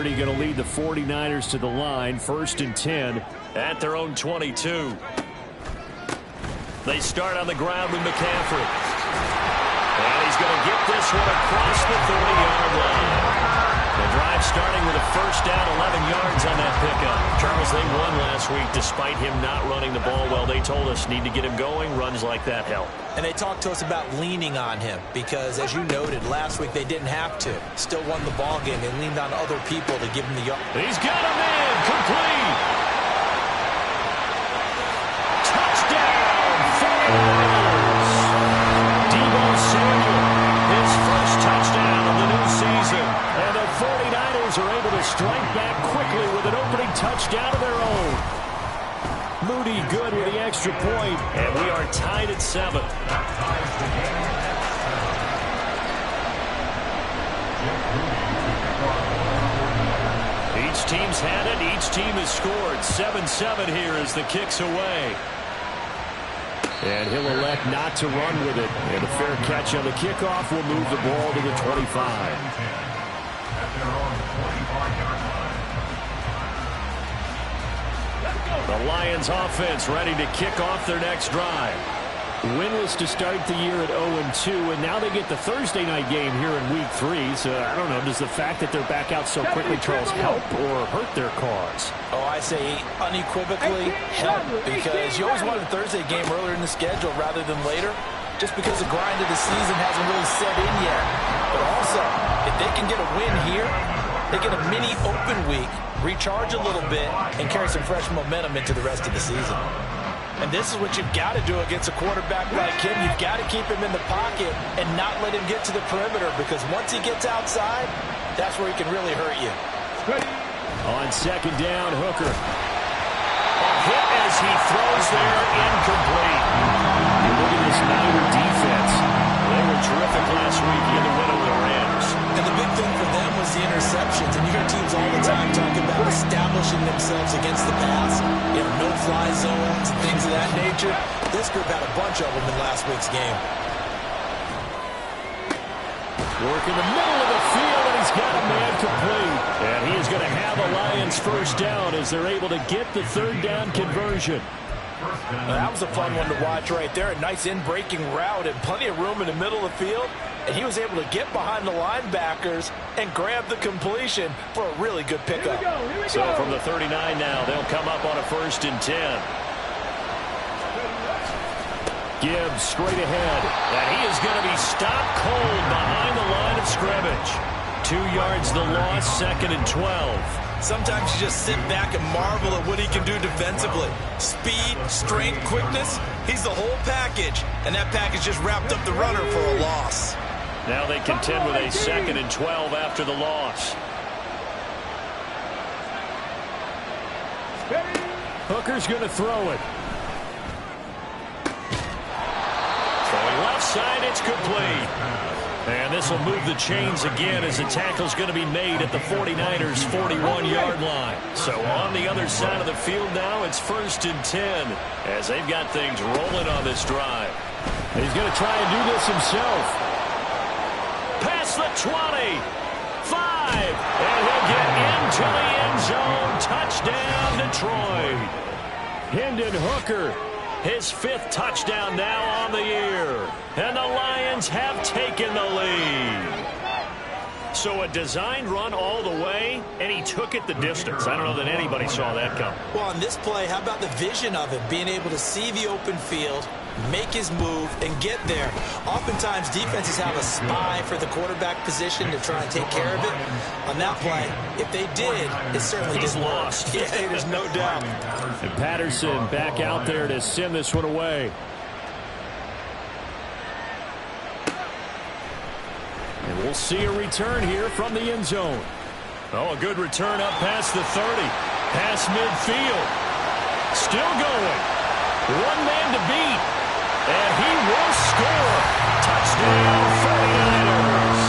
Purdy going to lead the 49ers to the line, 1st and 10 at their own 22. They start on the ground with McCaffrey. And he's going to get this one across the 30-yard line. The drive starting with a first down, 11 yards on that pickup. Charles, they won last week despite him not running the ball well. They told us need to get him going. Runs like that help. And they talked to us about leaning on him because, as you noted, last week they didn't have to. Still won the ball game. They leaned on other people to give him the yard. He's got him in. Complete. Touchdown, 49ers. Deebo Samuel, his first touchdown of the new season. And the 49ers are able to strike back quickly with an opening touchdown of their own. Moody good with the extra point, and we are tied at 7. Each team's had it. Each team has scored. 7-7 here as the kick's away. And he'll elect not to run with it. And a fair catch on the kickoff will move the ball to the 25. The Lions offense ready to kick off their next drive. Winless to start the year at 0-2, and now they get the Thursday night game here in Week 3. So, I don't know, does the fact that they're back out so quickly, Charles, help or hurt their cause? Oh, I say unequivocally help, because you always want a Thursday game earlier in the schedule rather than later, just because the grind of the season hasn't really set in yet. But also, if they can get a win here, they get a mini open week, recharge a little bit, and carry some fresh momentum into the rest of the season. And this is what you've got to do against a quarterback like him. You've got to keep him in the pocket and not let him get to the perimeter, because once he gets outside, that's where he can really hurt you. On second down, Hooker. A hit as he throws there, incomplete. You look at this Niner defense. They were terrific last week in the win over the Rams. And the big thing for them was the interceptions. And you hear teams all the time talking about establishing themselves against the pass. You know, no-fly zones and things of that nature. This group had a bunch of them in last week's game. Work in the middle of the field, and he's got a man complete. And he is going to have a Lions first down as they're able to get the third down conversion. Well, that was a fun one to watch right there. A nice in-breaking route and plenty of room in the middle of the field. And he was able to get behind the linebackers and grab the completion for a really good pickup. So from the 39 now, they'll come up on a 1st and 10. Gibbs straight ahead. And he is going to be stopped cold behind the line of scrimmage. 2 yards the loss, 2nd and 12. Sometimes you just sit back and marvel at what he can do defensively. Speed, strength, quickness, he's the whole package. And that package just wrapped up the runner for a loss. Now they contend with a 2nd and 12 after the loss. Hooker's going to throw it. Throwing left side, it's complete. And this will move the chains again as the tackle's going to be made at the 49ers' 41-yard line. So on the other side of the field now, it's 1st and 10 as they've got things rolling on this drive. And he's going to try and do this himself. Past the 20, 5, and he'll get into the end zone. Touchdown, Detroit. Hendon Hooker, his 5th touchdown now on the year. And the Lions have taken the lead. So a designed run all the way, and he took it the distance. I don't know that anybody saw that come. Well, on this play, how about the vision of it? Being able to see the open field, make his move, and get there. Oftentimes, defenses have a spy for the quarterback position to try and take care of it. On that play, if they did, it certainly didn't lost. Yeah, there's no doubt. And Patterson back out there to send this one away. And we'll see a return here from the end zone. Oh, a good return up past the 30. Past midfield. Still going. One man to beat. And he will score. Touchdown, 49ers.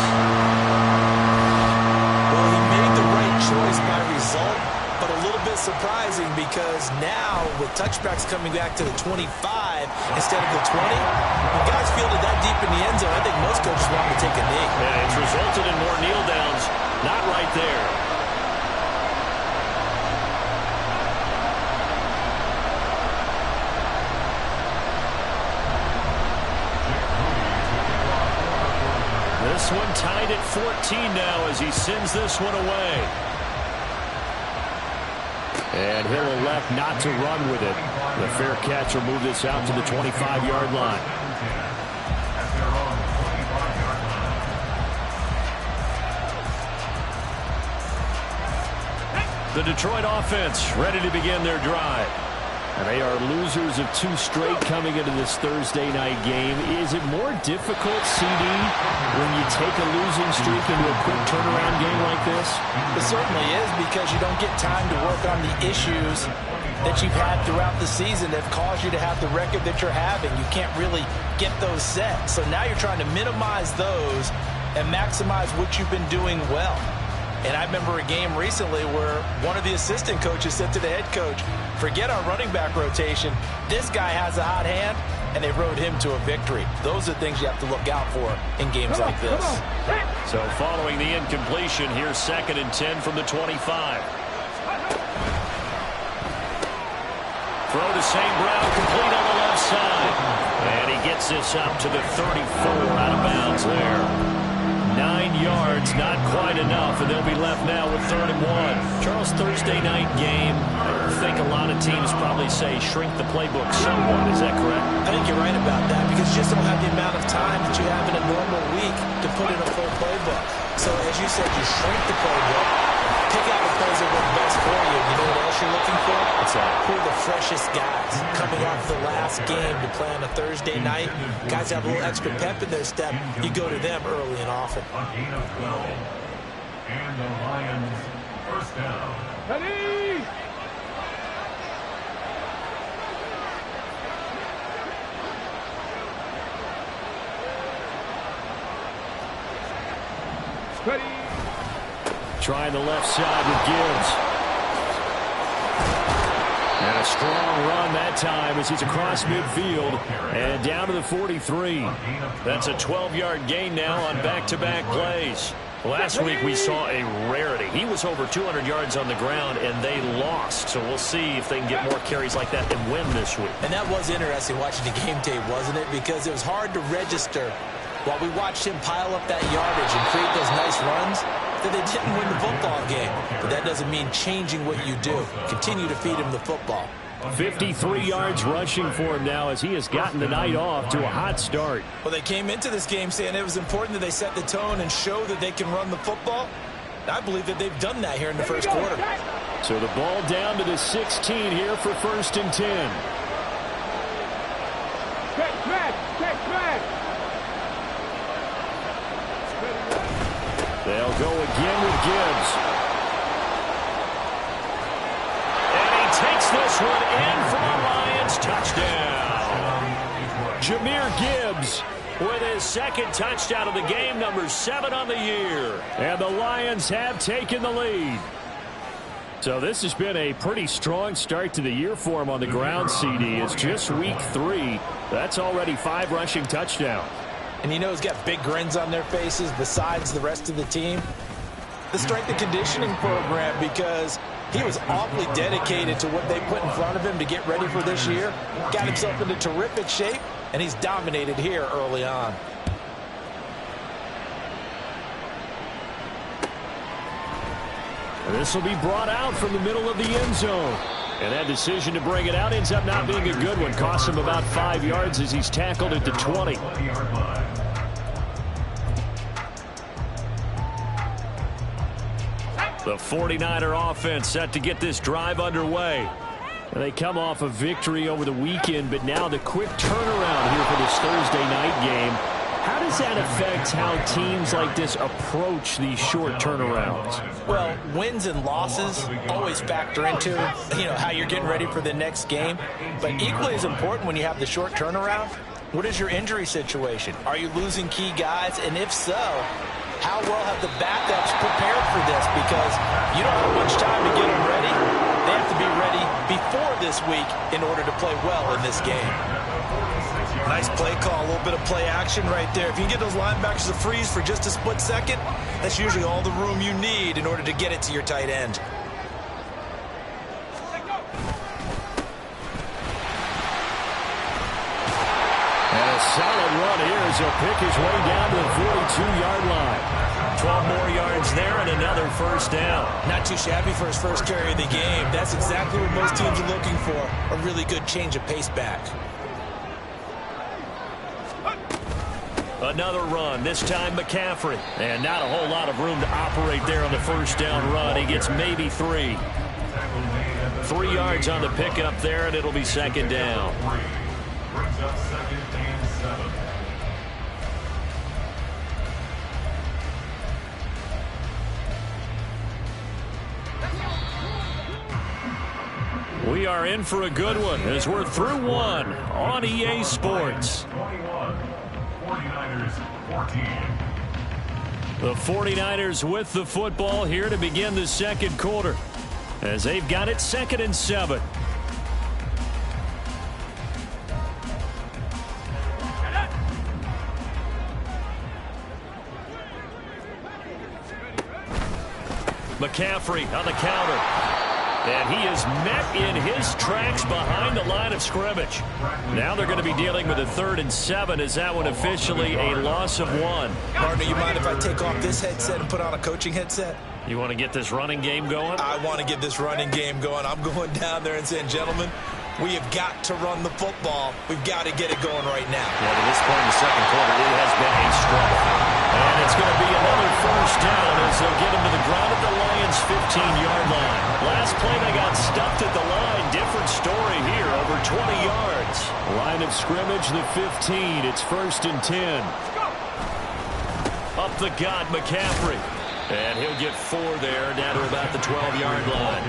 Well, he made the right choice by result, but a little bit surprising because now with touchbacks coming back to the 25 instead of the 20, when guys fielded that deep in the end zone, I think most coaches want to take a knee. Yeah, it's resulted in more kneel downs. Not right there. This one tied at 14 now as he sends this one away. And he'll elect not to run with it. The fair catch will move this out to the 25-yard line. The Detroit offense ready to begin their drive. And they are losers of 2 straight coming into this Thursday night game. Is it more difficult, CD, when you take a losing streak into a quick turnaround game like this? It certainly is, because you don't get time to work on the issues that you've had throughout the season that have caused you to have the record that you're having. You can't really get those set. So now you're trying to minimize those and maximize what you've been doing well. And I remember a game recently where one of the assistant coaches said to the head coach, forget our running back rotation. This guy has a hot hand, and they rode him to a victory. Those are things you have to look out for in games like this. So following the incompletion, here's 2nd and 10 from the 25. Throw to St. Brown, complete on the left side. And he gets this up to the 34, out of bounds there. 9 yards, not quite enough, and they'll be left now with 3rd and 1. Charles, Thursday night game, I think a lot of teams probably say shrink the playbook somewhat. Is that correct? I think you're right about that, because you just don't have the amount of time that you have in a normal week to put in a full playbook. So as you said, you shrink the playbook, pick out the plays that work best for you. You know what else you're looking for? What's that? Who are the freshest guys coming off the last game to play on a Thursday night? Guys have a little extra pep in their step. You go to them early and often. A gain of 12. And the Lions first down. Ready! Ready! Trying the left side with Gibbs. And a strong run that time as he's across midfield and down to the 43. That's a 12-yard gain now on back-to-back plays. Last week we saw a rarity. He was over 200 yards on the ground, and they lost. So we'll see if they can get more carries like that and win this week. And that was interesting watching the game tape, wasn't it? Because it was hard to register while we watched him pile up that yardage and create those nice runs that they didn't win the football game. But that doesn't mean changing what you do. Continue to feed him the football. 53 yards rushing for him now as he has gotten the night off to a hot start. Well, they came into this game saying it was important that they set the tone and show that they can run the football. I believe that they've done that here in the first quarter. So the ball down to the 16 here for 1st and 10. They'll go again with Gibbs. And he takes this one in for a Lions touchdown. Jahmyr Gibbs with his 2nd touchdown of the game, number 7 on the year. And the Lions have taken the lead. So this has been a pretty strong start to the year for him on the ground, CD. It's just week 3. That's already 5 rushing touchdowns. And you know he's got big grins on their faces besides the rest of the team. The strength and conditioning program, because he was awfully dedicated to what they put in front of him to get ready for this year. Got himself into terrific shape, and he's dominated here early on. This will be brought out from the middle of the end zone. And that decision to bring it out ends up not being a good one. Costs him about 5 yards as he's tackled at the 20. The 49er offense set to get this drive underway. And they come off a victory over the weekend, but now the quick turnaround here for this Thursday night game. How does that affect how teams like this approach these short turnarounds? Well, wins and losses always factor into, how you're getting ready for the next game. But equally as important when you have the short turnaround, what is your injury situation? Are you losing key guys? And if so, how well have the backups prepared for this? Because you don't have much time to get them ready. They have to be ready before this week in order to play well in this game. Nice play call, a little bit of play action right there. If you can get those linebackers to freeze for just a split second, that's usually all the room you need in order to get it to your tight end. And a solid run here as he'll pick his way down to the 42-yard line. 12 more yards there and another first down. Not too shabby for his first carry of the game. That's exactly what most teams are looking for, a really good change of pace back. Another run, this time McCaffrey. And not a whole lot of room to operate there on the first down run. He gets maybe 3. 3 yards on the pickup there, and it'll be second down. Brings up 2nd and 7. We are in for a good one as we're through one on EA Sports. 21, 49ers 14. The 49ers with the football here to begin the second quarter as they've got it 2nd and 7. McCaffrey on the counter. And he is met in his tracks behind the line of scrimmage. Now they're going to be dealing with a 3rd and 7. Is that one officially a loss of 1? Partner, you mind if I take off this headset and put on a coaching headset? You want to get this running game going? I want to get this running game going. I'm going down there and saying, gentlemen, we have got to run the football. We've got to get it going right now. Yeah, to this point in the second quarter, it has been a struggle. And it's going to be another first down as they'll get him to the ground at the Lions' 15-yard line. Last play, they got stuffed at the line. Different story here, over 20 yards. Line of scrimmage, the 15. It's 1st and 10. Up the gut, McCaffrey. And he'll get 4 there, down to about the 12-yard line.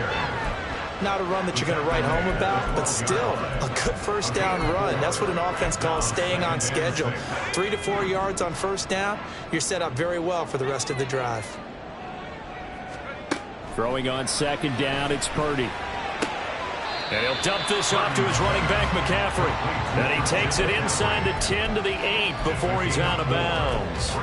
Not a run that you're going to write home about, but still a good first down run. That's what an offense calls staying on schedule. 3 to 4 yards on first down, you're set up very well for the rest of the drive. Throwing on 2nd down, it's Purdy. And he'll dump this off to his running back, McCaffrey. And he takes it inside the 10 to the 8 before he's out of bounds.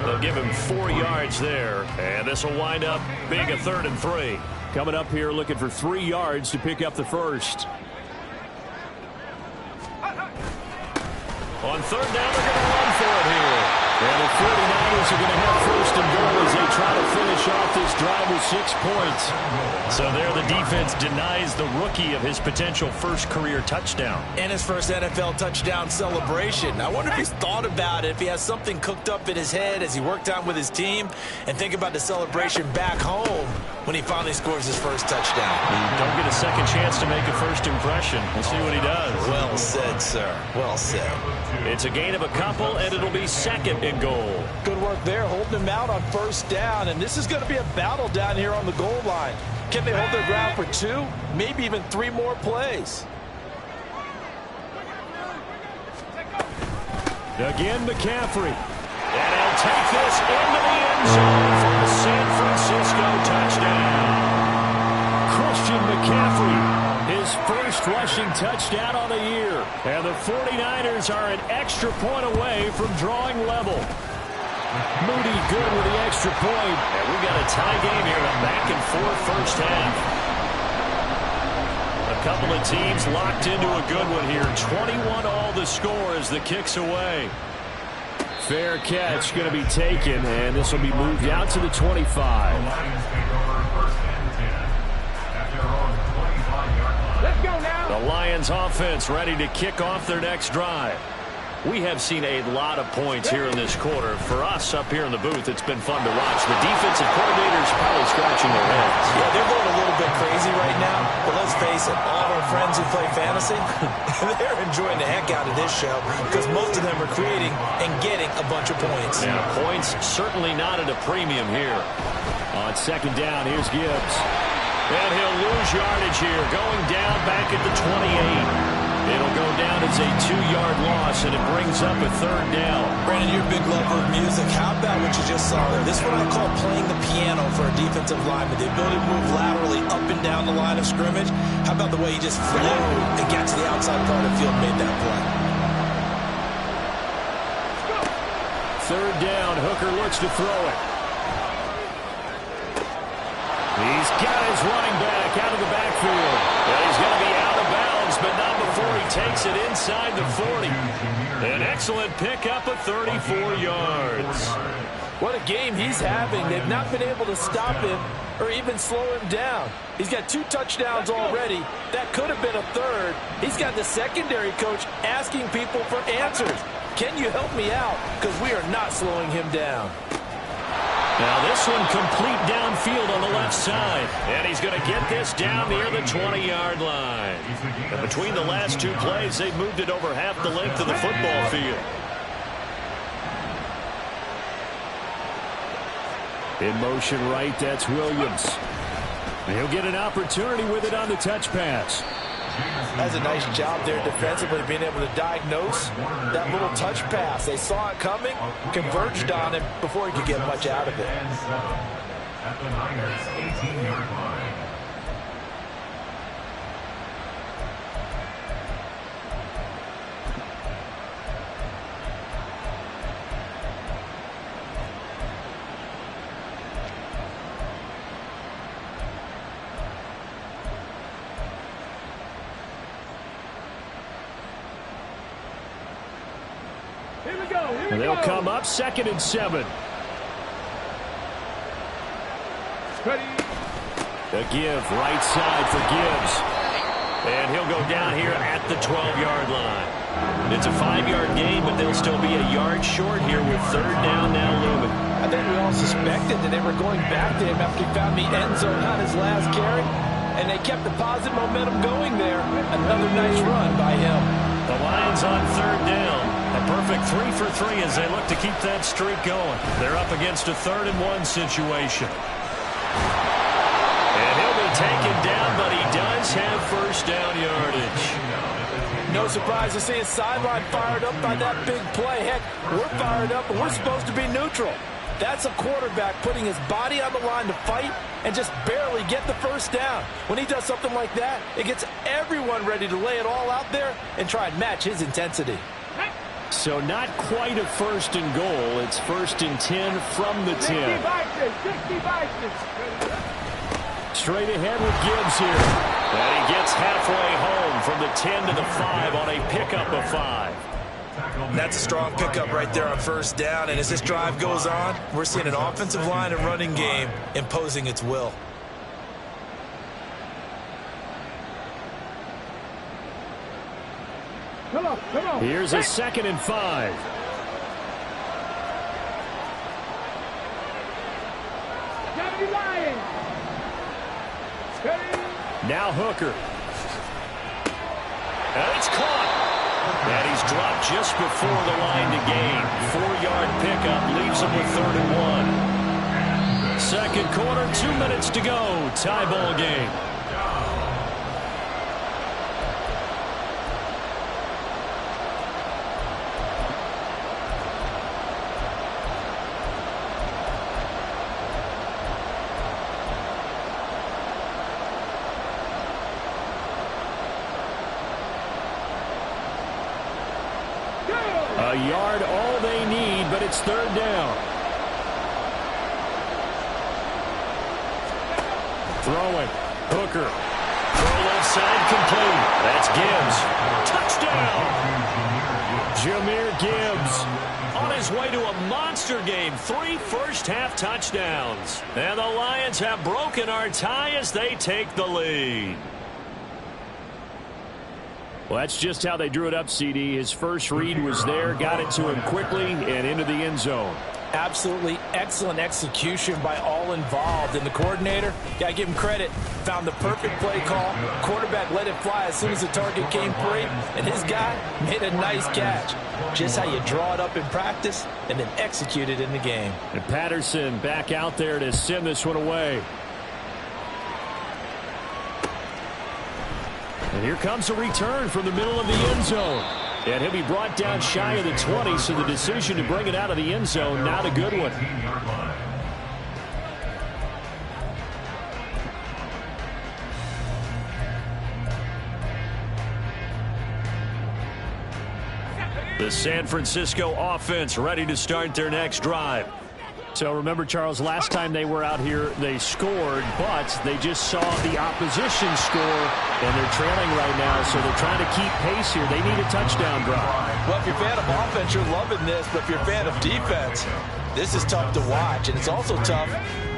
They'll give him 4 yards there. And this will wind up being a 3rd and 3. Coming up here looking for 3 yards to pick up the first. On 3rd down, they're going to run for it here. And the 49ers are going to have 1st and goal as they try to finish off this drive with 6 points. So there the defense denies the rookie of his potential first career touchdown. And his first NFL touchdown celebration. I wonder if he's thought about it, if he has something cooked up in his head as he worked out with his team, and think about the celebration back home when he finally scores his first touchdown. Don't get a second chance to make a first impression. We'll see what he does. Well said, sir. Well said. It's a gain of a couple, and it'll be 2nd and goal. Good work there, holding him out on first down, and this is going to be a battle down here on the goal line. Can they hold their ground for 2, maybe even 3 more plays? Again, McCaffrey. And he'll take this into the end zone for a San Francisco touchdown. Christian McCaffrey, his first rushing touchdown on the year. And the 49ers are an extra point away from drawing level. Moody good with the extra point. And we got a tie game here, a back-and-forth first half. A couple of teams locked into a good one here. 21 all the score as the kick's away. Fair catch going to be taken, and this will be moved out to the 25. Let's go now. The Lions offense ready to kick off their next drive. We have seen a lot of points here in this quarter. For us up here in the booth, it's been fun to watch. The defensive coordinators probably scratching their heads. Yeah, they're going a little bit crazy right now. But let's face it, all of our friends who play fantasy, they're enjoying the heck out of this show because most of them are creating and getting a bunch of points. Yeah, points certainly not at a premium here. On 2nd down, here's Gibbs. And he'll lose yardage here, going down back at the 28. It'll go down as a 2-yard loss, and it brings up a 3rd down. Brandon, you're a big lover of music. How about what you just saw there? This is what I call playing the piano for a defensive lineman. The ability to move laterally up and down the line of scrimmage. How about the way he just flew and got to the outside part of the field and made that play? 3rd down, Hooker looks to throw it. He's got his running back out of the backfield. And he's going to be out of bounds but not before he takes it inside the 40. An excellent pickup of 34 yards. What a game he's having. They've not been able to stop him or even slow him down. He's got 2 touchdowns already. That could have been a third. He's got the secondary coach asking people for answers. Can you help me out? Because we are not slowing him down. Now this one complete downfield on the left side. And he's going to get this down near the 20-yard line. And between the last 2 plays, they've moved it over half the length of the football field. In motion right, that's Williams. And he'll get an opportunity with it on the touch pass. Has a nice job there defensively, being able to diagnose that little touch pass. They saw it coming, converged on him before he could get much out of it. At the Niners' 18-yard line. And they'll come up 2nd and 7. The give, right side for Gibbs. And he'll go down here at the 12-yard line. It's a 5-yard gain, but they'll still be a yard short here with 3rd down now looming. I think we all suspected that they were going back to him after he found the end zone on his last carry. And they kept the positive momentum going there. Another nice run by him. The Lions on 3rd down. A perfect 3 for 3 as they look to keep that streak going. They're up against a 3rd and 1 situation. And he'll be taken down, but he does have 1st down yardage. No surprise to see his sideline fired up by that big play. Heck, we're fired up, and we're supposed to be neutral. That's a quarterback putting his body on the line to fight and just barely get the 1st down. When he does something like that, it gets everyone ready to lay it all out there and try and match his intensity. So not quite a 1st and goal. It's 1st and 10 from the 10. Straight ahead with Gibbs here. And he gets halfway home from the 10 to the 5 on a pickup of 5. That's a strong pickup right there on 1st down. And as this drive goes on, we're seeing an offensive line and running game imposing its will. Come on. Here's a 2nd and 5. Now Hooker. And it's caught. And he's dropped just before the line to gain. 4-yard pickup leaves him with 3rd and 1. 2nd quarter, 2 minutes to go. Tie ball game. A yard, all they need, but it's 3rd down. Throwing. Hooker. Throw left side complete. That's Gibbs. Touchdown. Jahmyr Gibbs. On his way to a monster game. 3 first-half touchdowns. And the Lions have broken our tie as they take the lead. Well, that's just how they drew it up, CD. His first read was there, got it to him quickly, and into the end zone. Absolutely excellent execution by all involved. And the coordinator, got to give him credit, found the perfect play call. Quarterback let it fly as soon as the target came free, and his guy made a nice catch. Just how you draw it up in practice and then execute it in the game. And Patterson back out there to send this one away. And here comes a return from the middle of the end zone. And he'll be brought down shy of the 20, so the decision to bring it out of the end zone, not a good one. The San Francisco offense ready to start their next drive. So remember, Charles, last time they were out here, they scored, but they just saw the opposition score, and they're trailing right now, so they're trying to keep pace here. They need a touchdown drive. Well, if you're a fan of offense, you're loving this, but if you're a fan of defense, this is tough to watch, and it's also tough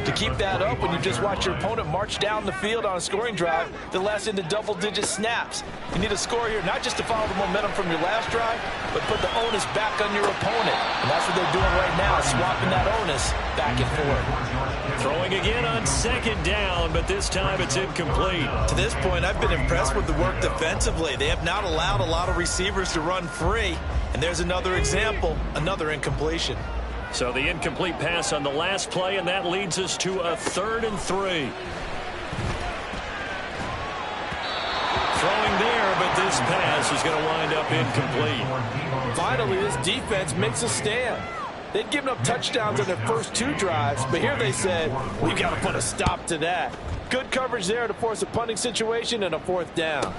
to keep that up when you just watch your opponent march down the field on a scoring drive that lasts into double-digit snaps. You need a score here, not just to follow the momentum from your last drive, but put the onus back on your opponent. And that's what they're doing right now, swapping that onus back and forth. Throwing again on second down, but this time it's incomplete. To this point, I've been impressed with the work defensively. They have not allowed a lot of receivers to run free. And there's another example, another incompletion. So the incomplete pass on the last play, and that leads us to a 3rd and 3. Throwing there, but this pass is going to wind up incomplete. Finally, this defense makes a stand. They'd given up touchdowns on their first 2 drives, but here they said, we've got to put a stop to that. Good coverage there to force a punting situation and a 4th down.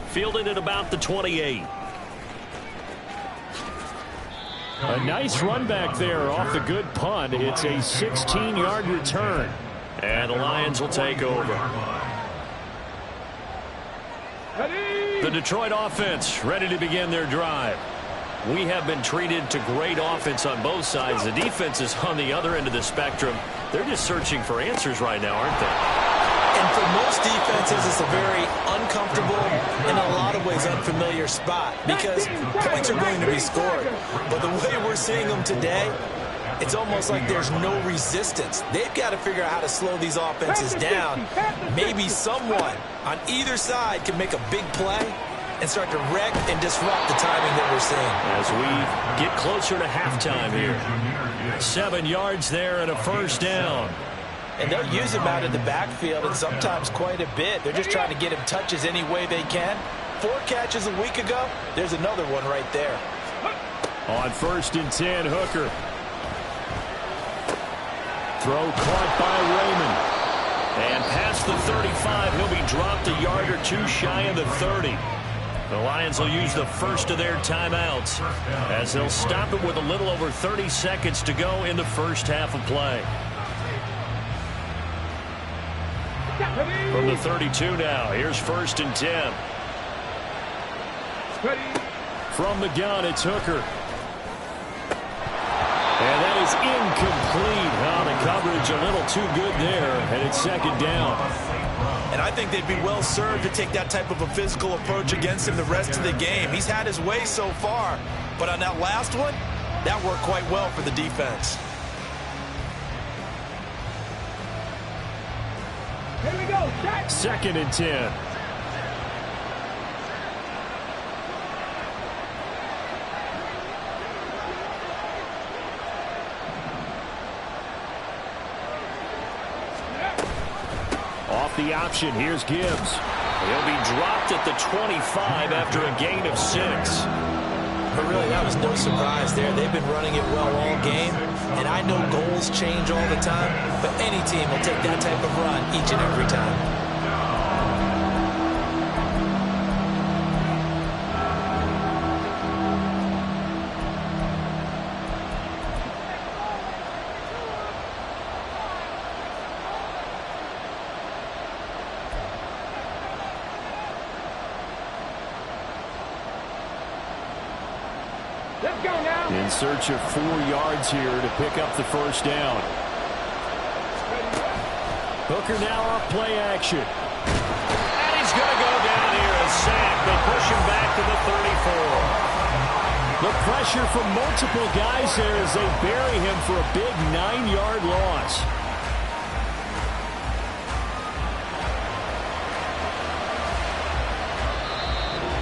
Fielded at about the 28. A nice run back there off the good punt. It's a 16-yard return. And the Lions will take over. The Detroit offense ready to begin their drive. We have been treated to great offense on both sides. The defense is on the other end of the spectrum. They're just searching for answers right now, aren't they? And for most defenses, it's a very uncomfortable, in a lot of ways, unfamiliar spot because points are going to be scored. But the way we're seeing them today, it's almost like there's no resistance. They've got to figure out how to slow these offenses down. Maybe someone on either side can make a big play and start to wreck and disrupt the timing that we're seeing. As we get closer to halftime here. 7 yards there and a 1st down. And they'll use him out in the backfield and sometimes quite a bit. They're just trying to get him touches any way they can. 4 catches a week ago. There's another one right there. On 1st and 10, Hooker. Throw caught by Raymond. And past the 35, he'll be dropped a yard or 2 shy of the 30. The Lions will use the first of their timeouts as they'll stop it with a little over 30 seconds to go in the first half of play. From the 32 now, here's 1st and 10. From the gun, it's Hooker. And that is incomplete. Oh, the coverage a little too good there, and it's 2nd down. And I think they'd be well served to take that type of a physical approach against him the rest of the game. He's had his way so far, but on that last one, that worked quite well for the defense. Here we go. 2nd and 10. Off the option, here's Gibbs. He'll be dropped at the 25 after a gain of 6. But really, that was no surprise there. They've been running it well all game. And I know goals change all the time, but any team will take that type of run each and every time. Let's go now. In search of 4 yards here to pick up the 1st down. Hooker now off play action. And he's going to go down here, a sack. They push him back to the 34. The pressure from multiple guys there as they bury him for a big 9-yard loss.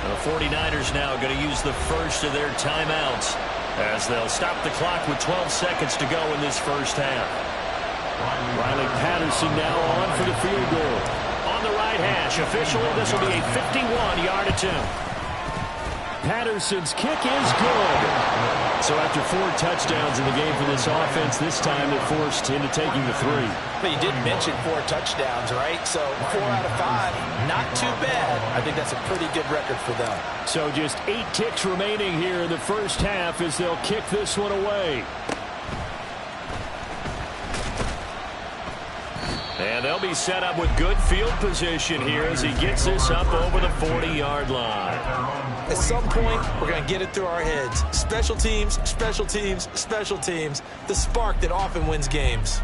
The 49ers now going to use the first of their timeouts as they'll stop the clock with 12 seconds to go in this first half. Riley Patterson now on for the field goal. On the right hash, officially this will be a 51-yard attempt. Patterson's kick is good. So after 4 touchdowns in the game for this offense, this time they're forced into taking the 3. But you did mention 4 touchdowns, right? So 4 out of 5, not too bad. I think that's a pretty good record for them. So just 8 ticks remaining here in the first half as they'll kick this one away. And they'll be set up with good field position here as he gets this up over the 40-yard line. At some point, we're going to get it through our heads. Special teams, special teams, special teams. The spark that often wins games.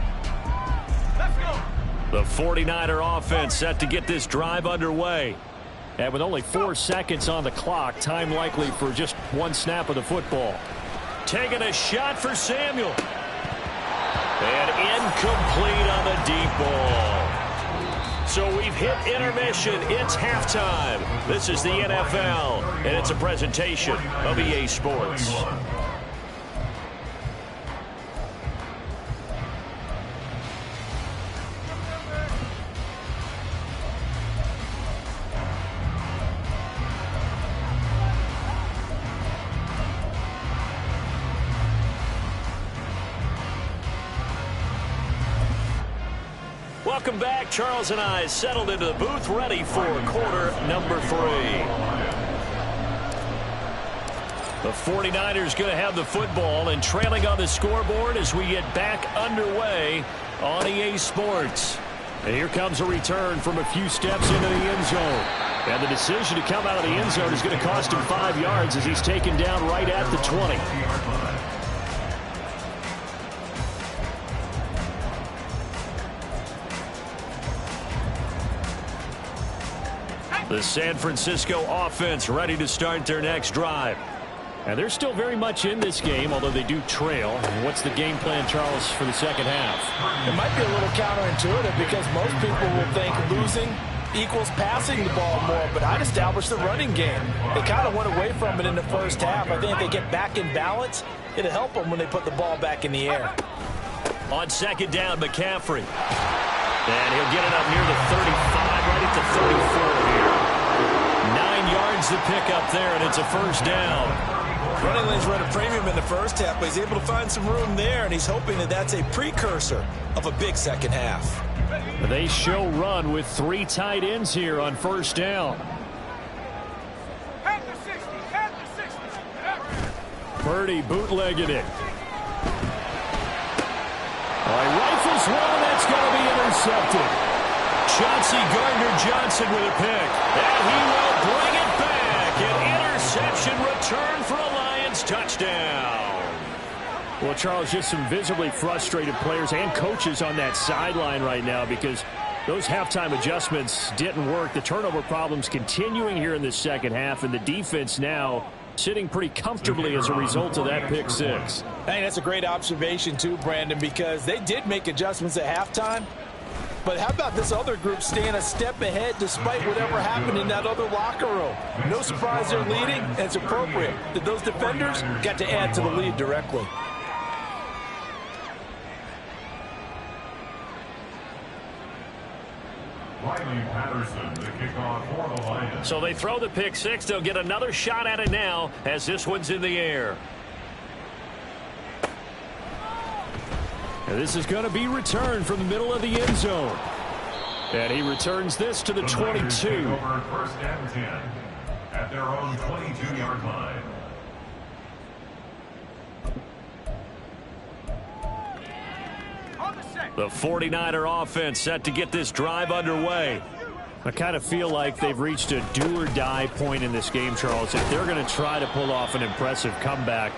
Let's go. The 49er offense set to get this drive underway. And with only 4 seconds on the clock, time likely for just one snap of the football. Taking a shot for Samuel. And incomplete on the deep ball. So we've hit intermission. It's halftime. This is the NFL, and it's a presentation of EA Sports. Welcome back. Charles and I settled into the booth, ready for quarter number 3. The 49ers going to have the football and trailing on the scoreboard as we get back underway on EA Sports. And here comes a return from a few steps into the end zone. And the decision to come out of the end zone is going to cost him 5 yards as he's taken down right at the 20. The San Francisco offense ready to start their next drive. And they're still very much in this game, although they do trail. What's the game plan, Charles, for the second half? It might be a little counterintuitive because most people will think losing equals passing the ball more, but I'd establish the running game. They kind of went away from it in the first half. I think if they get back in balance, it'll help them when they put the ball back in the air. On second down, McCaffrey. And he'll get it up near the 35, right at the 34 here. 9 yards to pick up there, and it's a first down. Running lanes run a premium in the first half, but he's able to find some room there, and he's hoping that that's a precursor of a big second half. They show run with 3 tight ends here on first down. Head to 60. Head to 60. Purdy bootlegging it. Rifles one, that's going to be intercepted. Chauncey Gardner-Johnson with a pick. And he will bring it back. An interception return for a Lions touchdown. Well, Charles, just some visibly frustrated players and coaches on that sideline right now because those halftime adjustments didn't work. The turnover problems continuing here in the second half, and the defense now sitting pretty comfortably as a result of that pick six. Hey, that's a great observation too, Brandon, because they did make adjustments at halftime. But how about this other group staying a step ahead despite whatever happened in that other locker room? No surprise they're leading, and it's appropriate that those defenders got to add to the lead directly. So they throw the pick six. They'll get another shot at it now as this one's in the air. And this is going to be returned from the middle of the end zone. And he returns this to the 22. First and 10 at their own 22-yard line. The 49er offense set to get this drive underway. I kind of feel like they've reached a do-or-die point in this game, Charles. If they're going to try to pull off an impressive comeback,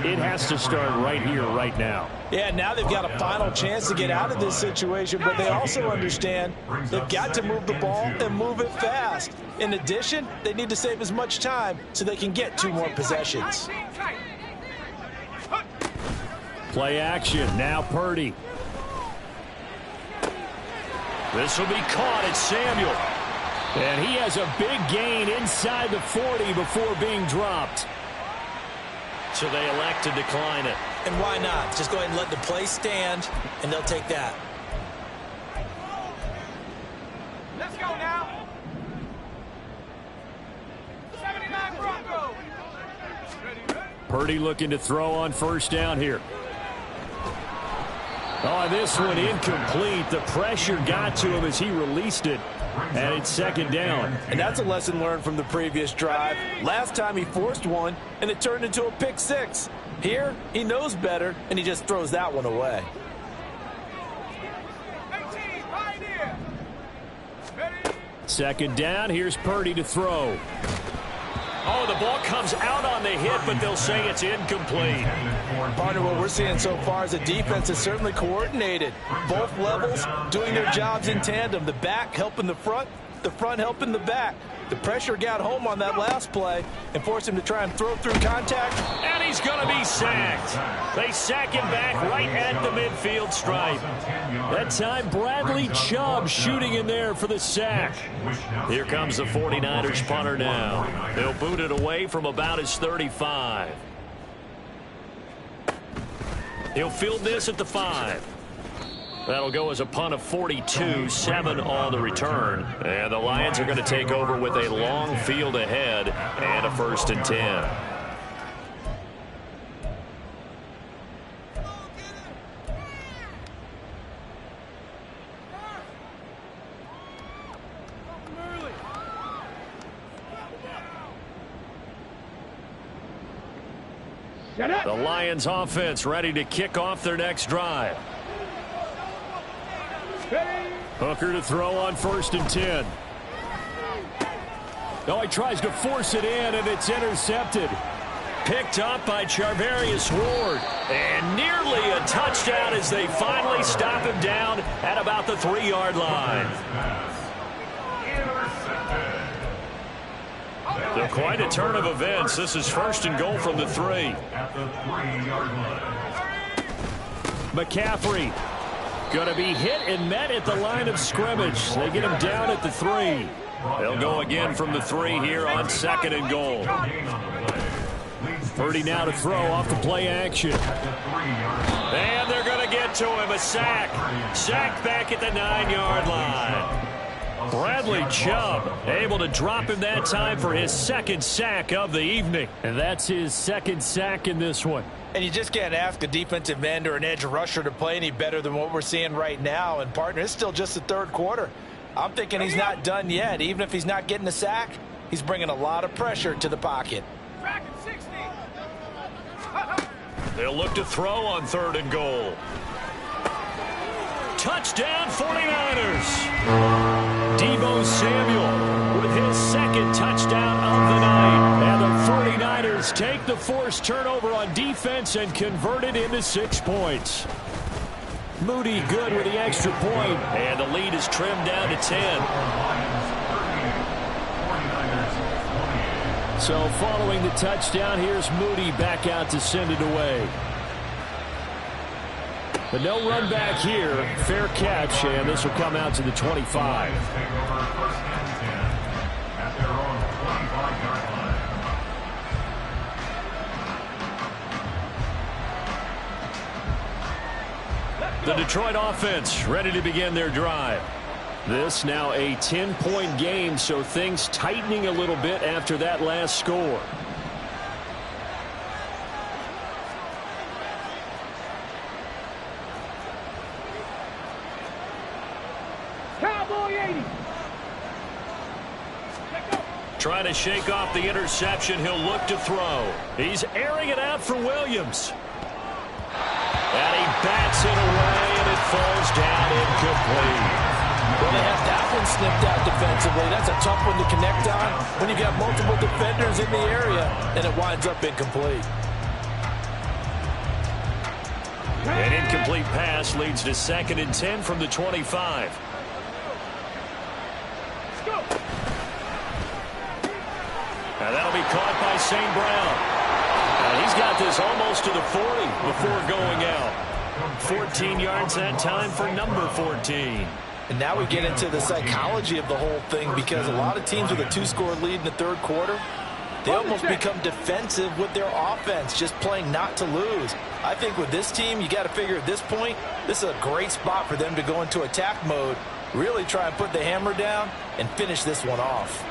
it has to start right here, right now. Yeah, now they've got a final chance to get out of this situation, but they also understand they've got to move the ball and move it fast. In addition, they need to save as much time so they can get 2 more possessions. Play action. Now Purdy. This will be caught. It's Samuel. And he has a big gain inside the 40 before being dropped. So they elect to decline it. And why not? Just go ahead and let the play stand, and they'll take that. Let's go now. 79 Broncos. Purdy looking to throw on first down here. Oh, this one incomplete. The pressure got to him as he released it. And it's second down. And that's a lesson learned from the previous drive. Last time he forced one, and it turned into a pick six. Here, he knows better, and he just throws that one away. 18, right in. Second down, here's Purdy to throw. Oh, the ball comes out on the hit, but they'll say it's incomplete. Partner, what we're seeing so far is the defense is certainly coordinated. Both levels doing their jobs in tandem. The back helping the front helping the back. The pressure got home on that last play and forced him to try and throw through contact. And he's going to be sacked. They sack him back right at the midfield stripe. That time, Bradley Chubb shooting in there for the sack. Here comes the 49ers punter now. They'll boot it away from about his 35. He'll field this at the 5. That'll go as a punt of 42, 7 on the return. And the Lions are going to take over with a long field ahead and a 1st and 10. The Lions offense ready to kick off their next drive. Hooker to throw on 1st and 10. Oh, he tries to force it in, and it's intercepted. Picked up by Charvarius Ward. And nearly a touchdown as they finally stop him down at about the 3-yard line. So quite a turn of events. This is 1st and goal from the 3. At the 3-yard line. McCaffrey going to be hit and met at the line of scrimmage. They get him down at the 3. They'll go again from the 3 here on 2nd and goal. Purdy now to throw off the play action. And they're going to get to him. A sack. Sack back at the 9-yard line. Bradley Chubb able to drop him that time for his 2nd sack of the evening. And that's his 2nd sack in this one. And you just can't ask a defensive end or an edge rusher to play any better than what we're seeing right now. And, partner, it's still just the 3rd quarter. I'm thinking he's not done yet. Even if he's not getting a sack, he's bringing a lot of pressure to the pocket. They'll look to throw on 3rd and goal. Touchdown 49ers. Deebo Samuel with his 2nd touchdown of the night. And the 49ers take the forced turnover on defense and convert it into 6 points. Moody good with the extra point. And the lead is trimmed down to 10. So following the touchdown, here's Moody back out to send it away. But no run back here. Fair catch, and this will come out to the 25. The Detroit offense ready to begin their drive. This now a 10-point game, so things tightening a little bit after that last score. Trying to shake off the interception. He'll look to throw. He's airing it out for Williams. And he bats it away, and it falls down incomplete. Well, they have that one snipped out defensively. That's a tough one to connect on when you've got multiple defenders in the area, and it winds up incomplete. An incomplete pass leads to 2nd and 10 from the 25. Now that'll be caught by St. Brown. And he's got this almost to the 40 before going out. 14 yards that time for number 14. And now we get into the psychology of the whole thing, because a lot of teams with a 2-score lead in the 3rd quarter, they almost become defensive with their offense, just playing not to lose. I think with this team, you got to figure at this point, this is a great spot for them to go into attack mode, really try and put the hammer down and finish this one off.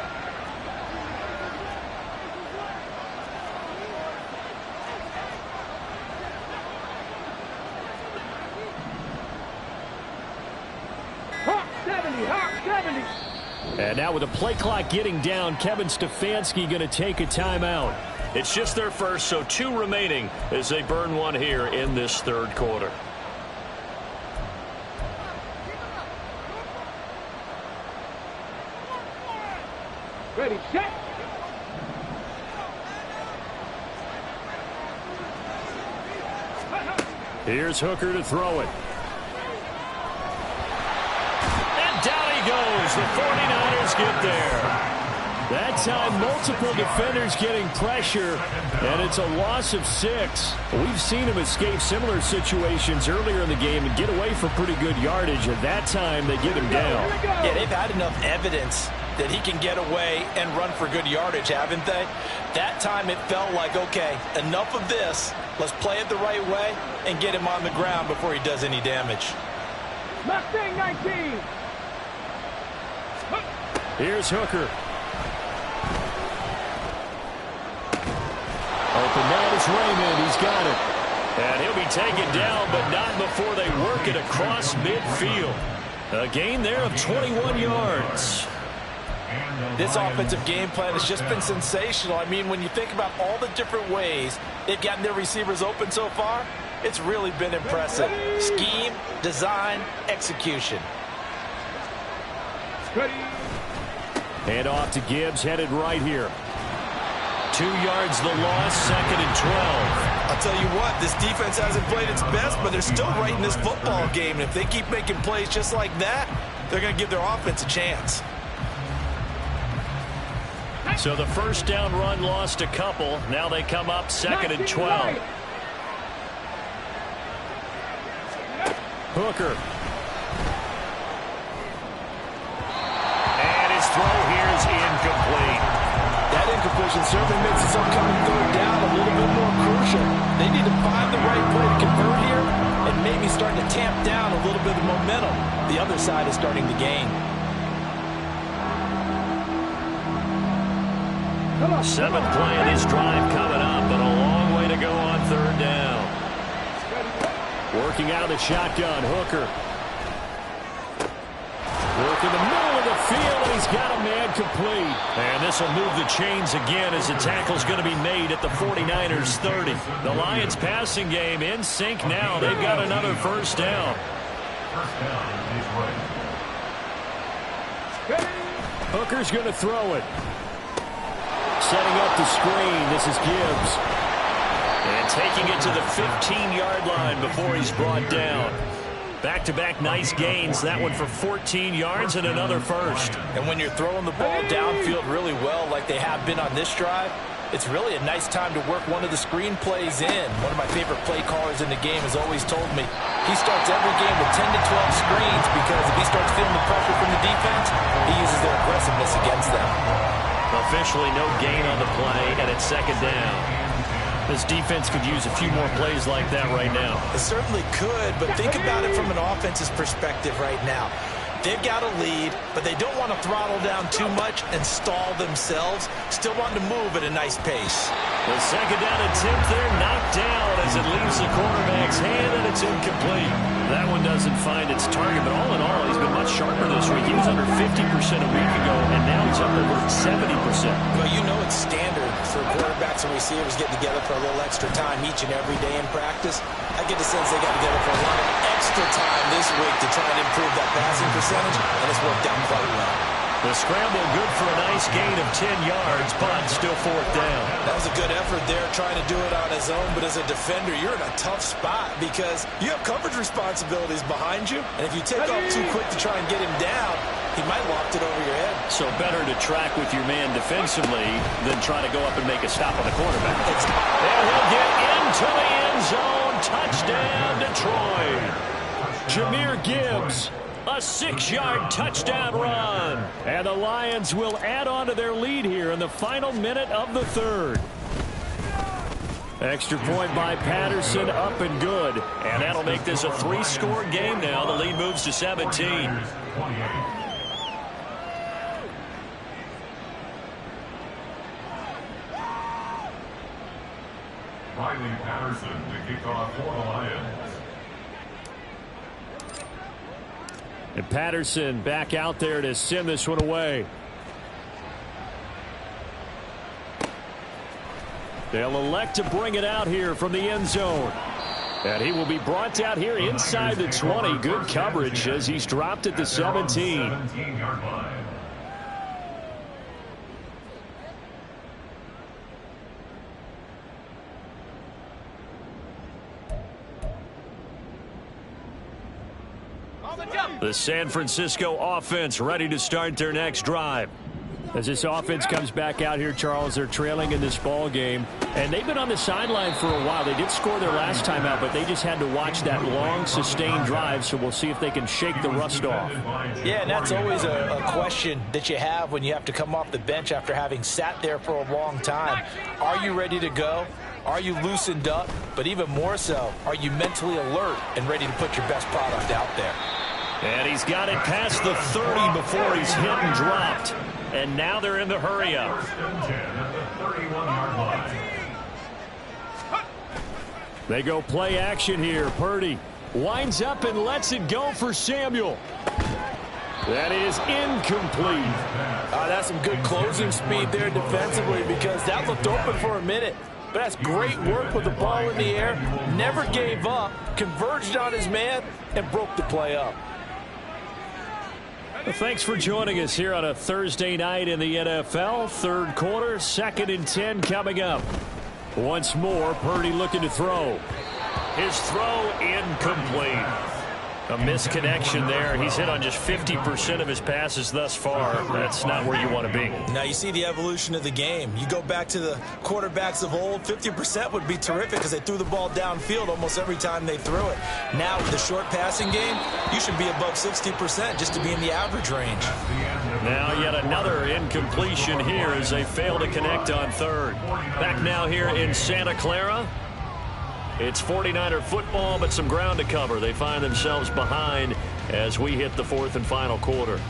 And now with the play clock getting down, Kevin Stefanski going to take a timeout. It's just their first, so 2 remaining as they burn one here in this 3rd quarter. Ready, set. Here's Hooker to throw it. And down he goes. The 49ers get there. That time, multiple defenders getting pressure, and it's a loss of 6. We've seen him escape similar situations earlier in the game and get away for pretty good yardage, and that time they get him down. Yeah, they've had enough evidence that he can get away and run for good yardage, haven't they? That time it felt like, okay, enough of this. Let's play it the right way and get him on the ground before he does any damage. Mustang 19. Here's Hooker. Open man is Raymond. He's got it. And he'll be taken down, but not before they work it across midfield. A gain there of 21 yards. This offensive game plan has just been sensational. I mean, when you think about all the different ways they've gotten their receivers open so far, it's really been impressive. Scheme, design, execution. Hand off to Gibbs, headed right here. 2 yards the loss, 2nd and 12. I'll tell you what, this defense hasn't played its best, but they're still right in this football game. And if they keep making plays just like that, they're going to give their offense a chance. So the first down run lost a couple. Now they come up 2nd and 12. Hooker. And his throw here is incomplete. That incompletion certainly makes this upcoming third down a little bit more crucial. They need to find the right play to convert here and maybe start to tamp down a little bit of momentum. The other side is starting to gain. 7th play of this drive coming up, but a long way to go on third down. Working out of the shotgun, Hooker. Working the middle of the field, and he's got a man complete. And this will move the chains again as the tackle's going to be made at the 49ers 30. The Lions passing game in sync now. They've got another first down. Hooker's going to throw it. Setting up the screen. This is Gibbs. And taking it to the 15-yard line before he's brought down. Back-to-back nice gains. That one for 14 yards and another first. And when you're throwing the ball downfield really well like they have been on this drive, it's really a nice time to work one of the screen plays in. One of my favorite play callers in the game has always told me he starts every game with 10 to 12 screens because if he starts feeling the pressure from the defense, he uses their aggressiveness against them. Officially no gain on the play, and it's 2nd down. This defense could use a few more plays like that right now. It certainly could, but think about it from an offense's perspective right now. They've got a lead, but they don't want to throttle down too much and stall themselves. Still want to move at a nice pace. The 2nd down attempt there knocked down as it leaves the quarterback's hand, and it's incomplete. That one doesn't find its target, but all in all, he's been much sharper this week. He was under 50% a week ago, and now he's up over 70%. Well, you know it's standard for quarterbacks and receivers getting together for a little extra time each and every day in practice. I get the sense they got together for a lot of extra time this week to try and improve that passing percentage, and it's worked out quite well. The scramble good for a nice gain of 10 yards, but still 4th down. That was a good effort there trying to do it on his own, but as a defender, you're in a tough spot because you have coverage responsibilities behind you, and if you take off too quick to try and get him down, he might loft it over your head. So better to track with your man defensively than try to go up and make a stop on the quarterback. And he'll get into the end zone. Touchdown, Detroit. Jahmyr Gibbs. A 6-yard touchdown run. And the Lions will add on to their lead here in the final minute of the third. Extra point by Patterson, up and good. And that'll make this a 3-score game now. The lead moves to 17. Riley Patterson to kick off for the Lions. And Patterson back out there to send this one away. They'll elect to bring it out here from the end zone. And he will be brought out here inside the 20. Good coverage as he's dropped at the 17. The San Francisco offense ready to start their next drive. As this offense comes back out here, Charles, they're trailing in this ball game, and they've been on the sideline for a while. They did score their last time out, but they just had to watch that long, sustained drive, so we'll see if they can shake the rust off. Yeah, and that's always a question that you have when you have to come off the bench after having sat there for a long time. Are you ready to go? Are you loosened up? But even more so, are you mentally alert and ready to put your best product out there? And he's got it past the 30 before he's hit and dropped. And now they're in the hurry-up. They go play action here. Purdy winds up and lets it go for Samuel. That is incomplete. That's some good closing speed there defensively, because that looked open for a minute. But that's great work with the ball in the air. Never gave up, converged on his man, and broke the play up. Well, thanks for joining us here on a Thursday night in the NFL. Third quarter, 2nd and 10 coming up. Once more, Purdy looking to throw. His throw incomplete. A misconnection there. He's hit on just 50% of his passes thus far. That's not where you want to be. Now you see the evolution of the game. You go back to the quarterbacks of old, 50% would be terrific because they threw the ball downfield almost every time they threw it. Now with the short passing game, you should be above 60% just to be in the average range. Now yet another incompletion here as they fail to connect on third. Back now here in Santa Clara. It's 49er football, but some ground to cover. They find themselves behind as we hit the 4th and final quarter.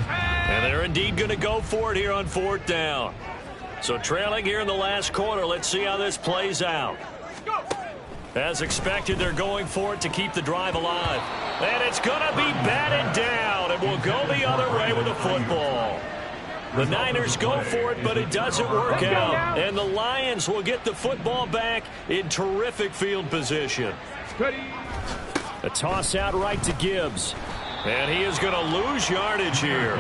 And they're indeed going to go for it here on 4th down. So trailing here in the last quarter. Let's see how this plays out. As expected, they're going for it to keep the drive alive. And it's going to be batted down, and will go the other way with the football. The Niners go for it, but it doesn't work out. And the Lions will get the football back in terrific field position. A toss out right to Gibbs. And he is going to lose yardage here.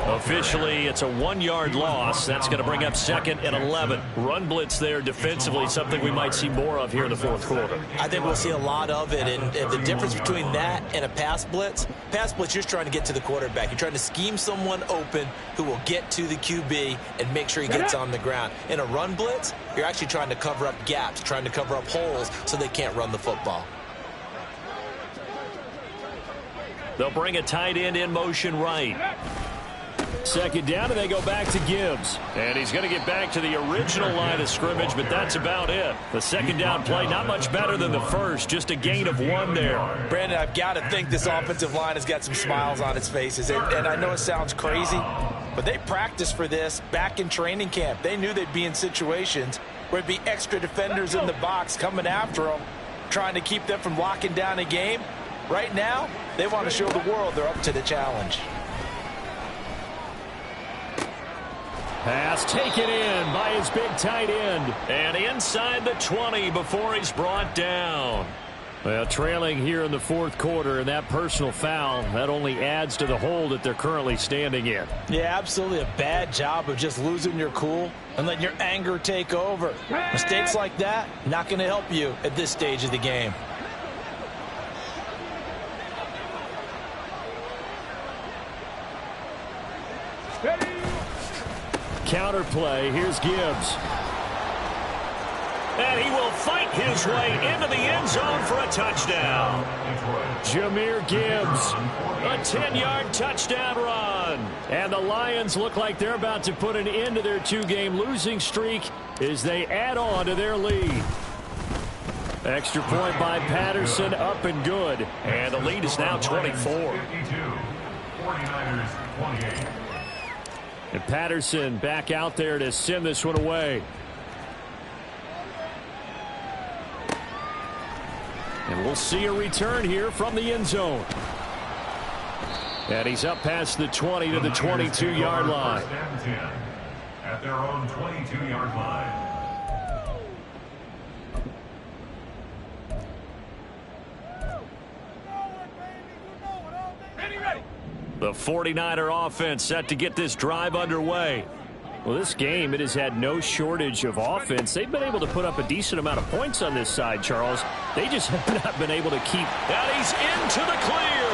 Officially, it's a 1-yard loss. That's going to bring up 2nd and 11. Run blitz there defensively, something we might see more of here in the 4th quarter. I think we'll see a lot of it, and the difference between that and a pass blitz, you're just trying to get to the quarterback. You're trying to scheme someone open who will get to the QB and make sure he gets on the ground. In a run blitz, you're actually trying to cover up gaps, trying to cover up holes so they can't run the football. They'll bring a tight end in motion right. 2nd down, and they go back to Gibbs. And he's going to get back to the original line of scrimmage, but that's about it. The 2nd down play, not much better than the first, just a gain of 1 there. Brandon, I've got to think this offensive line has got some smiles on its faces. And I know it sounds crazy, but they practiced for this back in training camp. They knew they'd be in situations where there'd be extra defenders in the box coming after them, trying to keep them from locking down a game. Right now, they want to show the world they're up to the challenge. Pass taken in by his big tight end. And inside the 20 before he's brought down. Well, trailing here in the 4th quarter, and that personal foul, that only adds to the hole that they're currently standing in. Yeah, absolutely a bad job of just losing your cool and letting your anger take over. Mistakes like that, not going to help you at this stage of the game. Counter play. Here's Gibbs. And he will fight his way into the end zone for a touchdown. Jahmyr Gibbs. A 10-yard touchdown run. And the Lions look like they're about to put an end to their 2-game losing streak as they add on to their lead. Extra point by Patterson, up and good. And the lead is now 24. 49ers 28. And Patterson back out there to send this one away. And we'll see a return here from the end zone. And he's up past the 20 to the 22-yard line. At their own 22-yard line. The 49er offense set to get this drive underway. Well, this game, it has had no shortage of offense. They've been able to put up a decent amount of points on this side, Charles. They just have not been able to keep. And he's into the clear.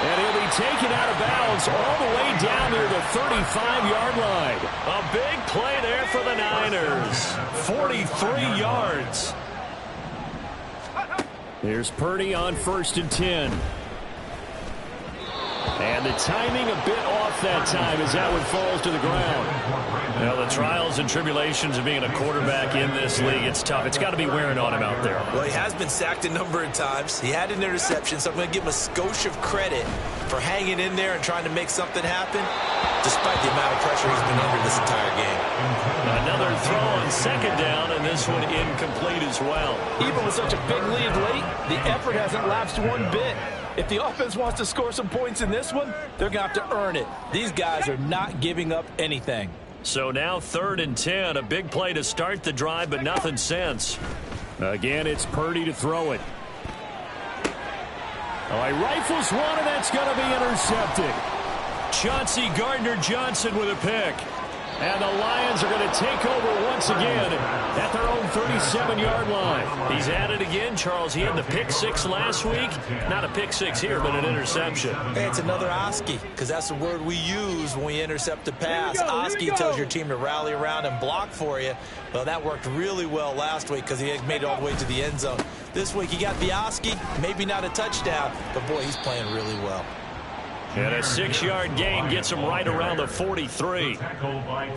And he'll be taken out of bounds all the way down near the 35-yard line. A big play there for the Niners. 43 yards. Here's Purdy on 1st and 10. And the timing a bit off that time as that one falls to the ground. Well, the trials and tribulations of being a quarterback in this league, it's tough. It's got to be wearing on him out there. Well, he has been sacked a number of times. He had an interception, so I'm going to give him a skosh of credit for hanging in there and trying to make something happen, despite the amount of pressure he's been under this entire game. Another throw on 2nd down, and this one incomplete as well. Even with such a big lead late, the effort hasn't lapsed one bit. If the offense wants to score some points in this one, they're going to have to earn it. These guys are not giving up anything. So now 3rd and 10, a big play to start the drive, but nothing since. Again, it's Purdy to throw it. Oh, he rifles one, and that's going to be intercepted. Chauncey Gardner-Johnson with a pick. And the Lions are going to take over once again at their own 37-yard line. He's at it again, Charles. He had the pick 6 last week. Not a pick 6 here, but an interception. Hey, it's another Oski, because that's the word we use when we intercept a pass. Oski tells your team to rally around and block for you. Well, that worked really well last week because he made it all the way to the end zone. This week he got the Oski, maybe not a touchdown, but boy, he's playing really well. And a 6-yard gain gets him right around the 43.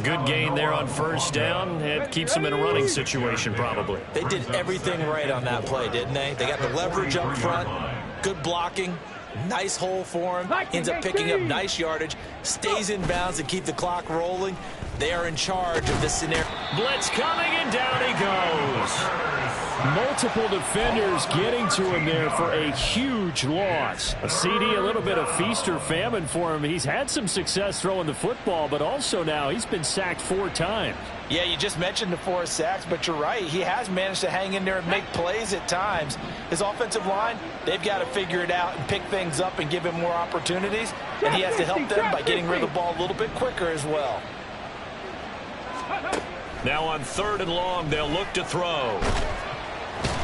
Good gain there on 1st down. It keeps him in a running situation probably. They did everything right on that play, didn't they? They got the leverage up front, good blocking, nice hole for him. Ends up picking up nice yardage, stays in bounds and keep the clock rolling. They are in charge of this scenario. Blitz coming, and down he goes. Multiple defenders getting to him there for a huge loss. A CD, a little bit of feast or famine for him. He's had some success throwing the football, but also now he's been sacked 4 times. Yeah, you just mentioned the 4 sacks, but you're right. He has managed to hang in there and make plays at times. His offensive line, they've got to figure it out and pick things up and give him more opportunities. And he has to help them by getting rid of the ball a little bit quicker as well. Now on 3rd and long, they'll look to throw.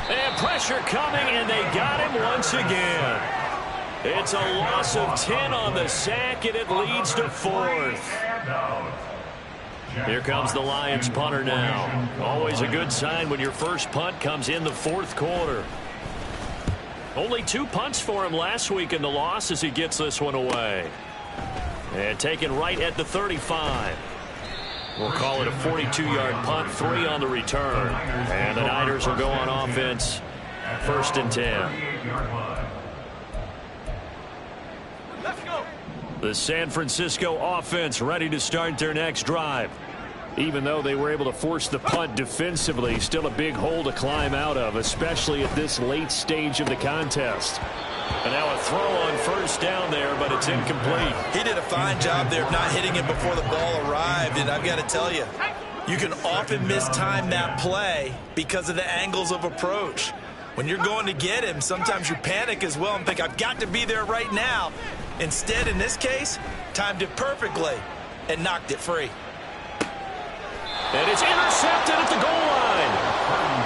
And pressure coming, and they got him once again. It's a loss of 10 on the sack, and it leads to 4th. Here comes the Lions punter now. Always a good sign when your first punt comes in the 4th quarter. Only 2 punts for him last week in the loss as he gets this one away. And taken right at the 35. We'll call it a 42-yard punt, 3 on the return. And the Niners will go on offense, 1st and 10. Let's go. The San Francisco offense ready to start their next drive. Even though they were able to force the punt defensively, still a big hole to climb out of, especially at this late stage of the contest. And now a throw on 1st down there, but it's incomplete. He did a fine job there of not hitting it before the ball arrived, and I've got to tell you, you can often mistime that play because of the angles of approach. When you're going to get him, sometimes you panic as well and think, I've got to be there right now. Instead, in this case, timed it perfectly and knocked it free. And it's intercepted at the goal line.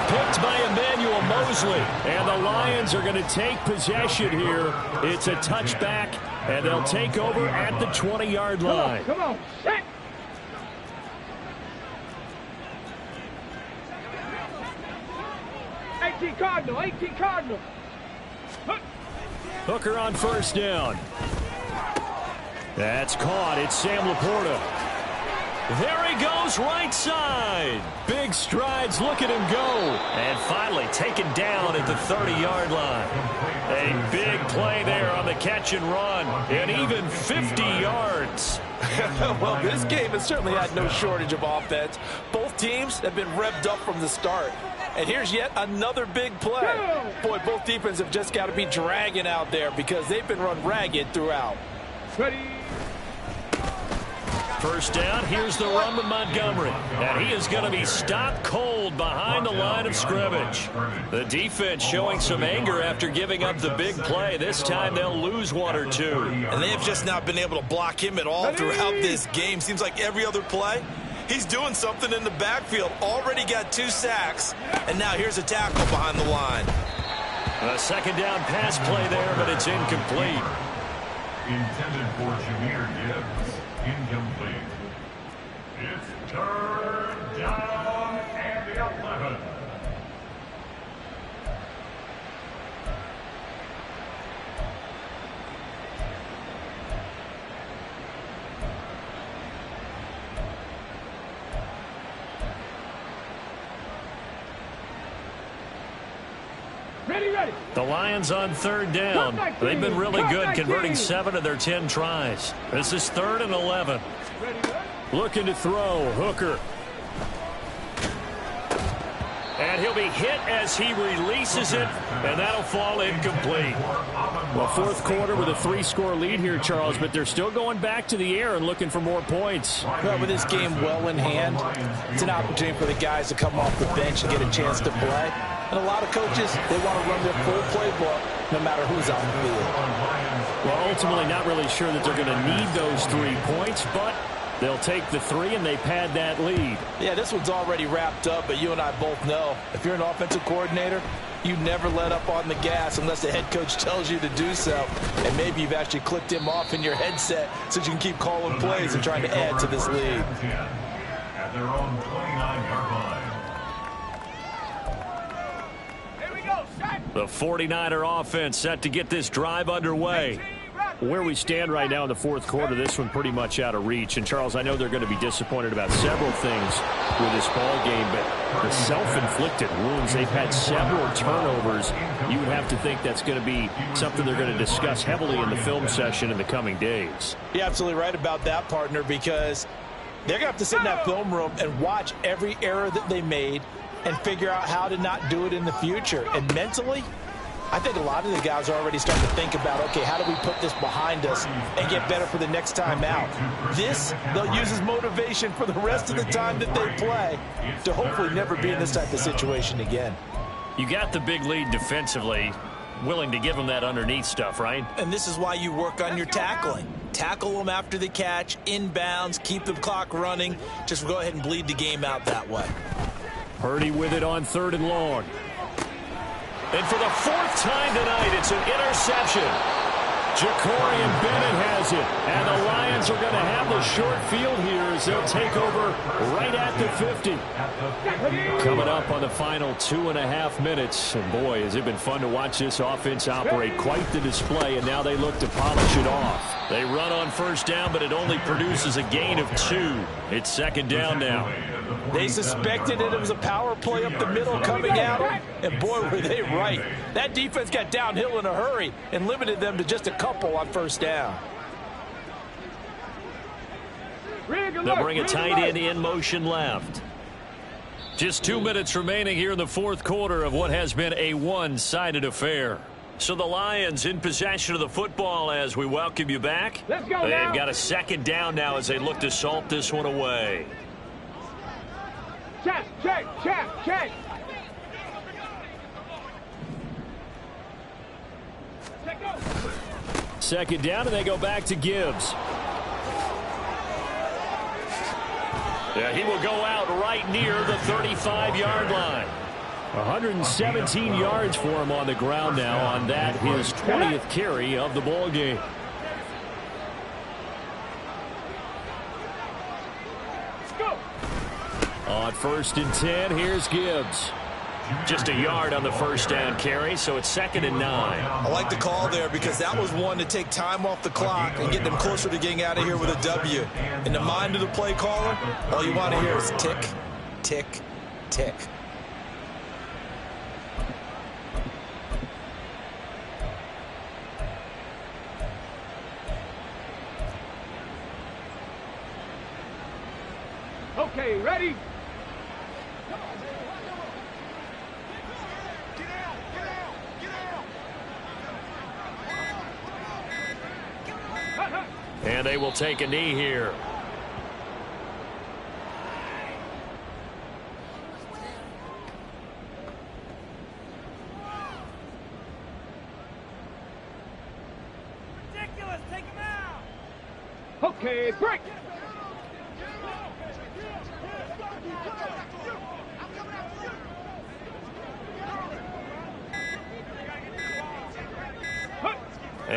Picked by Emmanuel Mosley. And the Lions are going to take possession here. It's a touchback, and they'll take over at the 20-yard line. Come on. Set. Cardinal, 18 Cardinal. Hooker on 1st down. That's caught. It's Sam Laporta. There he goes, right side. Big strides. Look at him go. And finally taken down at the 30-yard line. A big play there on the catch and run. And even 50 yards. Well, this game has certainly had no shortage of offense. Both teams have been revved up from the start. And here's yet another big play. Boy, both defenses have just got to be dragging out there because they've been run ragged throughout. Ready. 1st down, here's the run with Montgomery. And he is going to be stopped cold behind the line of scrimmage. The defense showing some anger after giving up the big play. This time they'll lose 1 or 2. And they have just not been able to block him at all throughout this game. Seems like every other play He's doing something in the backfield. Already got 2 sacks. And now here's a tackle behind the line. A second down pass play there, but it's incomplete. Intended for Jameer Gibbs. Incomplete. It's 3rd down and the 11. Ready. The Lions on 3rd down. They've been really good, converting 7 of their 10 tries. This is 3rd and 11. Looking to throw. Hooker. And he'll be hit as he releases it, and that'll fall incomplete. Well, 4th quarter with a 3-score lead here, Charles, but they're still going back to the air and looking for more points. Well, with this game well in hand, it's an opportunity for the guys to come off the bench and get a chance to play. And a lot of coaches, they want to run their full playbook no matter who's on the field. Well, ultimately not really sure that they're going to need those 3 points, but they'll take the 3 and they pad that lead. Yeah, this one's already wrapped up, but you and I both know if you're an offensive coordinator, you never let up on the gas unless the head coach tells you to do so. And maybe you've actually clicked him off in your headset so you can keep calling plays and trying to add to this lead. At their own 29-yard line. The 49er offense set to get this drive underway. Where we stand right now in the 4th quarter, this one pretty much out of reach. And, Charles, I know they're going to be disappointed about several things with this ball game, but the self-inflicted wounds, they've had several turnovers. You would have to think that's going to be something they're going to discuss heavily in the film session in the coming days. You're absolutely right about that, partner, because they're going to have to sit in that film room and watch every error that they made and figure out how to not do it in the future. And mentally, I think a lot of the guys are already starting to think about, okay, how do we put this behind us and get better for the next time out? This, they'll use as motivation for the rest of the time that they play to hopefully never be in this type of situation again. You got the big lead defensively, willing to give them that underneath stuff, right? And this is why you work on your tackling. Tackle them after the catch, inbounds, keep the clock running. Just go ahead and bleed the game out that way. Purdy with it on 3rd and long. And for the 4th time tonight, it's an interception. Jacorian Bennett has it. And the Lions are going to have the short field here as they'll take over right at the 50. Coming up on the final 2.5 minutes. And boy, has it been fun to watch this offense operate. Quite the display, and now they look to polish it off. They run on 1st down, but it only produces a gain of 2. It's 2nd down now. They suspected it was a power play up the middle coming at them, and boy, were they right. That defense got downhill in a hurry and limited them to just a couple on 1st down. They'll bring a tight end in motion left. Just 2 minutes remaining here in the 4th quarter of what has been a one-sided affair. So the Lions in possession of the football as we welcome you back. Let's go. They've got a 2nd down now as they look to salt this one away. Check. 2nd down, and they go back to Gibbs. Yeah, he will go out right near the 35-yard line. 117 yards for him on the ground now on that, his 20th carry of the ball game. On 1st and 10, here's Gibbs. Just a yard on the 1st down carry, so it's 2nd and 9. I like the call there because that was one to take time off the clock and get them closer to getting out of here with a W. In the mind of the play caller, all you want to hear is tick, tick, tick. Okay, ready? And they will take a knee here. Ridiculous, take him out. Okay, break.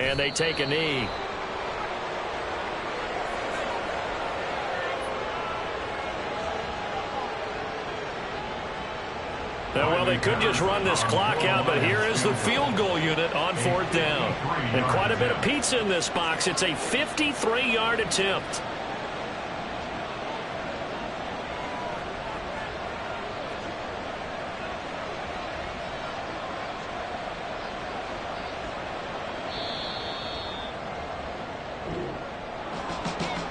And they take a knee. Well, they could just run this clock out, but here is the field goal unit on 4th down. And quite a bit of pizza in this box. It's a 53-yard attempt.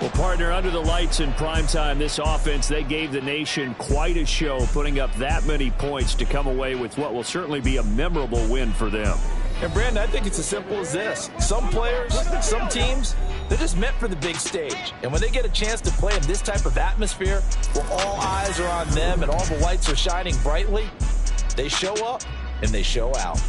Well, partner, under the lights in primetime, this offense, they gave the nation quite a show, putting up that many points to come away with what will certainly be a memorable win for them. And, Brandon, I think it's as simple as this. Some players, some teams, they're just meant for the big stage. And when they get a chance to play in this type of atmosphere, where all eyes are on them and all the lights are shining brightly, they show up and they show out.